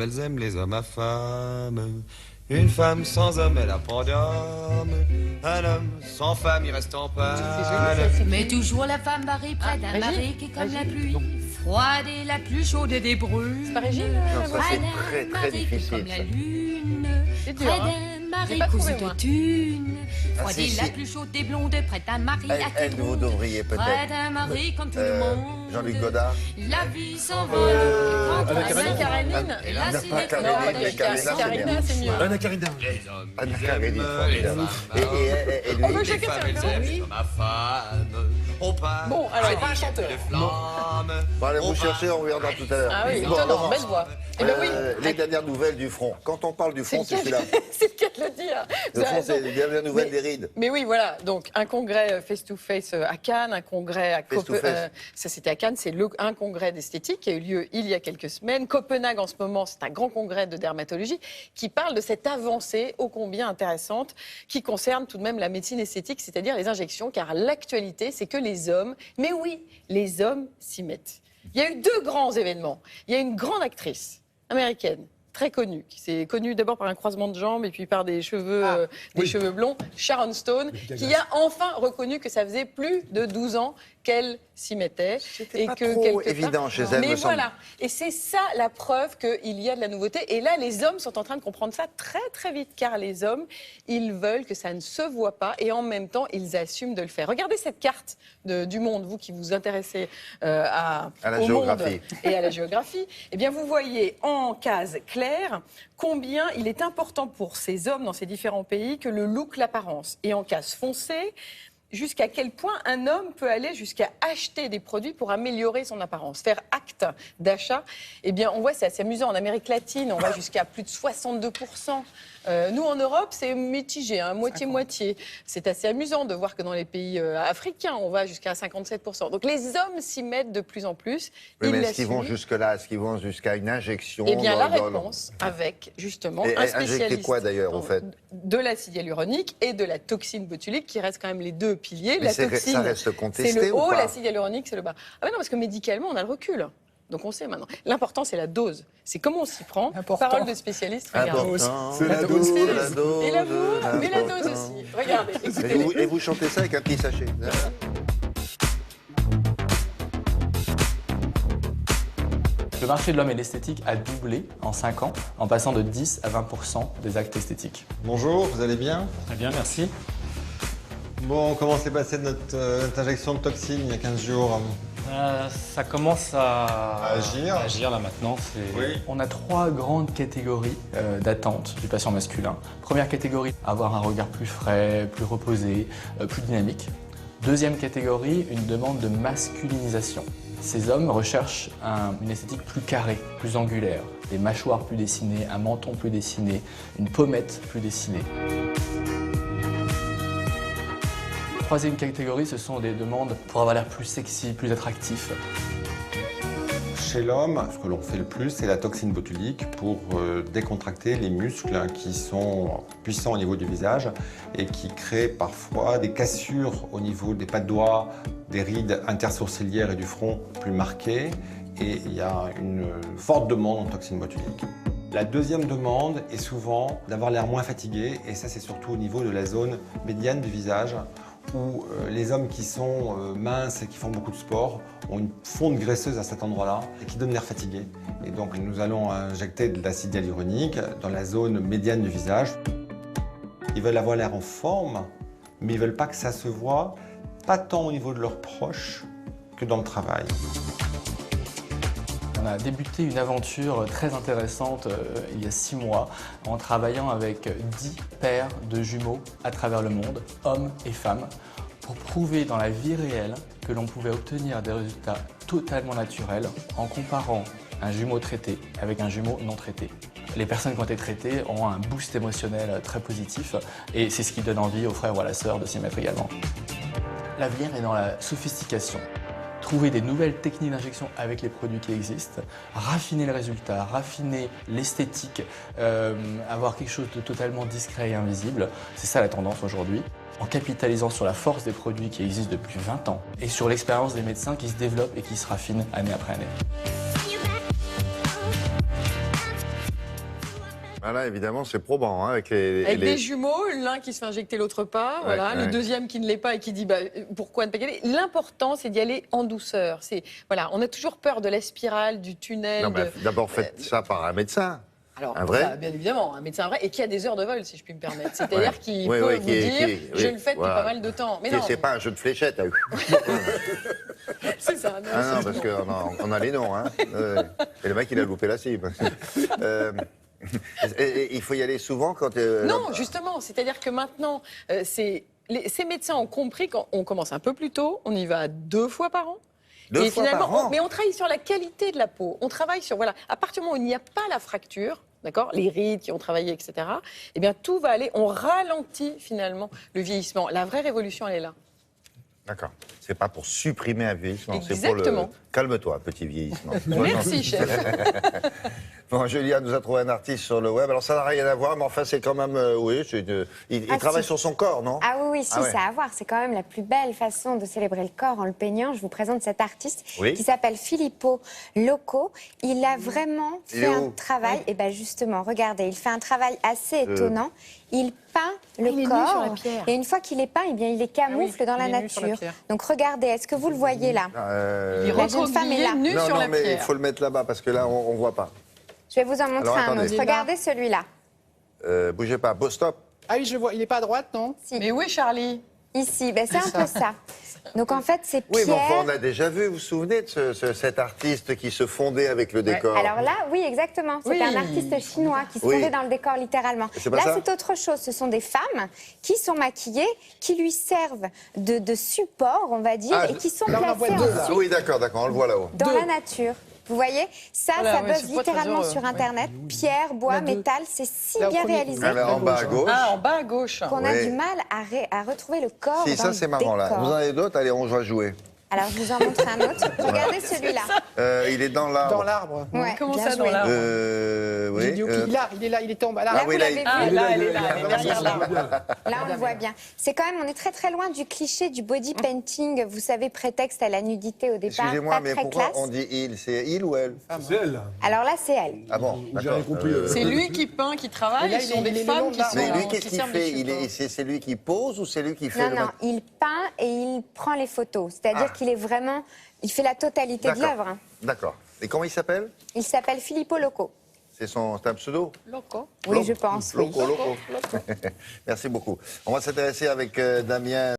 Elles aiment les hommes affamés. Une femme sans homme, elle a pas d'homme. Un homme sans femme, il reste en panne. Mais toujours la femme barrée près d'un mari qui est comme la pluie, froide et la plus chaude des brumes. C'est pas Régine Non, ça Près c'est d'un très mari qui est difficile. comme la Ça. lune, C'est dur, près hein. d'un mari J'ai pas cousu trouvé, moi. de thunes, Ah, froide si, et si. la plus chaude des blondes, près d'un mari à Elle, qui vous devriez près peut-être. d'un mari comme tout le monde. Jean-Luc Godard. La vie s'envole quand Anna on Karenine. Et là, Non, c'est pas les Karenine, fleurs mais de Karina, c'est bien. Karina, c'est mieux. Anna Karina. Les hommes, Anna ils Karenine, aiment formidable. les hommes Et lui, On veut les chacun femmes, sa elles réponse. aiment les hommes affamés. On part. Bon, alors, à pas un chanteur. des flammes. bon, allez, On vous part. cherchez, on reviendra tout à l'heure. Ah oui, Bon, étonnant, belle voix. Eh ben oui, Les dernières nouvelles du front. Quand on parle du front, c'est celui-là. c'est le cas de le dire. Le Vous avez front, c'est raison. les dernières nouvelles Mais- des rides. Mais oui, voilà. Donc, un congrès face-to-face à Cannes, un congrès à Face-to-face. ça, c'était à Cannes, c'est un congrès d'esthétique qui a eu lieu il y a quelques semaines. Copenhague, en ce moment, c'est un grand congrès de dermatologie qui parle de cette avancée ô combien intéressante qui concerne tout de même la médecine esthétique, c'est-à-dire les injections, car l'actualité, c'est que les hommes, mais oui, les hommes s'y mettent. Il y a eu deux grands événements. Il y a une grande actrice américaine, très connue, qui s'est connue d'abord par un croisement de jambes et puis par des cheveux, cheveux blonds, Sharon Stone, qui a enfin reconnu que ça faisait plus de 12 ans qu'elle s'y mettait. C'était pas que trop quelque part- évident chez elle, Mais me semble. voilà, et c'est ça la preuve qu'il y a de la nouveauté. Et là, les hommes sont en train de comprendre ça très très vite, car les hommes, ils veulent que ça ne se voit pas et en même temps, ils assument de le faire. Regardez cette carte du monde, vous qui vous intéressez À la au géographie. monde et à la géographie. Eh bien, vous voyez en case claire combien il est important pour ces hommes dans ces différents pays que le look, l'apparence. Et en case foncée, jusqu'à quel point un homme peut aller jusqu'à acheter des produits pour améliorer son apparence, faire acte d'achat. Eh bien, on voit, c'est assez amusant. En Amérique latine, on va jusqu'à plus de 62%. Nous, en Europe, c'est mitigé, hein, moitié-moitié. C'est assez amusant de voir que dans les pays africains, on va jusqu'à 57%. Donc, les hommes s'y mettent de plus en plus. Oui, Ils mais est-ce qu'ils vont l'assument. jusque-là? Est-ce qu'ils vont jusqu'à une injection? Eh bien, la dans- réponse avec, justement, Et un injecter spécialiste quoi, d'ailleurs, en fait? de l'acide hyaluronique et de la toxine botulique, qui restent quand même les deux piliers. Mais La ça toxine, reste c'est contesté le ou haut, pas? l'acide hyaluronique, c'est le bas. Ah mais non, parce que médicalement, on a le recul. Donc on sait maintenant. L'important, c'est la dose. C'est comment on s'y prend. Important. Parole de spécialiste, regardez. Important, C'est la la dose. dose, la dose. Et l'amour, mais la dose l'important. aussi. Regardez, Et écoutez. vous, et vous chantez ça avec un petit sachet. Le marché de l'homme et l'esthétique a doublé en 5 ans, en passant de 10 à 20% des actes esthétiques. Bonjour, vous allez bien? Très bien, merci. Bon, comment s'est passée notre injection de toxine il y a 15 jours? Ça commence à agir. là maintenant. Oui. On a 3 grandes catégories d'attente du patient masculin. Première catégorie, avoir un regard plus frais, plus reposé, plus dynamique. Deuxième catégorie, une demande de masculinisation. Ces hommes recherchent une esthétique plus carrée, plus angulaire, des mâchoires plus dessinées, un menton plus dessiné, une pommette plus dessinée. Troisième catégorie, ce sont des demandes pour avoir l'air plus sexy, plus attractif. Chez l'homme, ce que l'on fait le plus, c'est la toxine botulique pour décontracter les muscles qui sont puissants au niveau du visage et qui créent parfois des cassures au niveau des pas de doigts, des rides intersourcilières et du front plus marquées. Et il y a une forte demande en toxine botulique. La deuxième demande est souvent d'avoir l'air moins fatigué, et ça c'est surtout au niveau de la zone médiane du visage, où les hommes qui sont minces et qui font beaucoup de sport ont une fonte graisseuse à cet endroit-là et qui donne l'air fatigué. Et donc nous allons injecter de l'acide hyaluronique dans la zone médiane du visage. Ils veulent avoir l'air en forme, mais ils ne veulent pas que ça se voit, pas tant au niveau de leurs proches que dans le travail. On a débuté une aventure très intéressante il y a 6 mois en travaillant avec 10 paires de jumeaux à travers le monde, hommes et femmes, pour prouver dans la vie réelle que l'on pouvait obtenir des résultats totalement naturels en comparant un jumeau traité avec un jumeau non traité. Les personnes qui ont été traitées ont un boost émotionnel très positif et c'est ce qui donne envie aux frères ou à la sœur de s'y mettre également. L'avenir est dans la sophistication. Trouver des nouvelles techniques d'injection avec les produits qui existent, raffiner le résultat, raffiner l'esthétique, avoir quelque chose de totalement discret et invisible. C'est ça la tendance aujourd'hui. En capitalisant sur la force des produits qui existent depuis 20 ans et sur l'expérience des médecins qui se développent et qui se raffinent année après année. Voilà, évidemment, c'est probant, hein, avec les... Avec des jumeaux, l'un qui se fait injecter, l'autre pas. Voilà. ouais. Le deuxième qui ne l'est pas et qui dit bah, pourquoi ne pas y aller. L'important, c'est d'y aller en douceur. Voilà, on a toujours peur de la spirale, du tunnel. Non, d'abord, faites ça par un médecin. Alors, un vrai bien évidemment, un médecin vrai, et qui a des heures de vol, si je puis me permettre. C'est-à-dire qu'il peut vous dire, je le fais depuis pas mal de temps. Mais non, c'est pas un jeu de fléchettes. Là. c'est ça. Non, Ah non, parce qu'on a les noms. Hein. Et le mec, il a loupé la cible. Il faut y aller souvent quand... Non, justement, c'est-à-dire que maintenant, ces médecins ont compris qu'on commence un peu plus tôt, on y va 2 fois par an. Deux et fois finalement, par an. mais on travaille sur la qualité de la peau. On travaille sur, voilà, à partir du moment où il n'y a pas la fracture, d'accord, les rides qui ont travaillé, etc., eh bien, tout va aller, on ralentit finalement le vieillissement. La vraie révolution, elle est là. D'accord. C'est pas pour supprimer un vieillissement, c'est pour le... Exactement. Calme-toi, petit vieillissement. Merci, chef. Bon, Julia nous a trouvé un artiste sur le web. Alors, ça n'a rien à voir, mais enfin, c'est quand même... oui, il travaille sur son corps, non? Ah oui, si, ça a à voir. C'est quand même la plus belle façon de célébrer le corps en le peignant. Je vous présente cet artiste qui s'appelle Filippo Loco. Il a vraiment fait un travail... Et bien justement, regardez, il fait un travail assez étonnant. Il peint le corps. Et une fois qu'il est peint, eh bien, il les camoufle dans la nature. Donc regardez, est-ce que vous le voyez là? La jeune femme est là. Nu sur la mais pierre. il faut le mettre là-bas, parce que là, on ne voit pas. Je vais vous en montrer un autre. Regardez celui-là. Bougez pas. Beau stop. Ah oui, je le vois. Il n'est pas à droite, non? Si. Mais où est Charlie? Ici, ben, c'est un peu ça. Donc en fait, c'est Oui, Pierre. mais enfin, on a déjà vu, vous vous souvenez de cet artiste qui se fondait avec le décor? Alors là, oui, exactement. C'était un artiste chinois qui se fondait dans le décor littéralement. Là, c'est autre chose. Ce sont des femmes qui sont maquillées, qui lui servent de support, on va dire, et qui sont placées ensuite Oui, d'accord, on le voit là-haut. dans la nature. Vous voyez, ça buzz littéralement sur Internet. Pierre, bois, métal, c'est si bien réalisé Alors, en bas à gauche. Ah, en bas à gauche. qu'on a du mal à retrouver le corps Si, dans ça c'est le marrant là. décor. Vous en avez d'autres? Allez, on va jouer. Alors, je vous en montre un autre. Regardez celui-là. Il est dans l'arbre. Dans l'arbre. Ouais, Comment bien ça, dans joué. l'arbre? Oui. J'ai dit, ok, il est là, il est tombé à Là, l'arbre. vous oui, là, l'avez vu. Ah, là, elle est là, elle est derrière l'arbre. Là, on le voit bien. C'est quand même, on est très très loin du cliché du body painting, vous savez, prétexte à la nudité au départ. Excusez-moi, pas mais très pourquoi classe. on dit il? C'est il ou elle? C'est elle. Alors là, c'est elle. Ah bon, d'accord. C'est lui qui peint, qui travaille, Et là, ce sont il est des le femmes long de qui l'arbre. sont Mais lui, qui qu'est-ce qu'il servent de fait? support. C'est lui qui pose ou c'est lui qui fait Non, non, il peint et il prend les photos. C'est-à-dire qu'il est vraiment, il fait la totalité de D'accord. l'œuvre. Hein. D'accord. Et comment il s'appelle? Il s'appelle Filippo Loco. C'est un pseudo? Loco. Oui, je pense, oui. Loco. Merci beaucoup. On va s'intéresser avec Damien.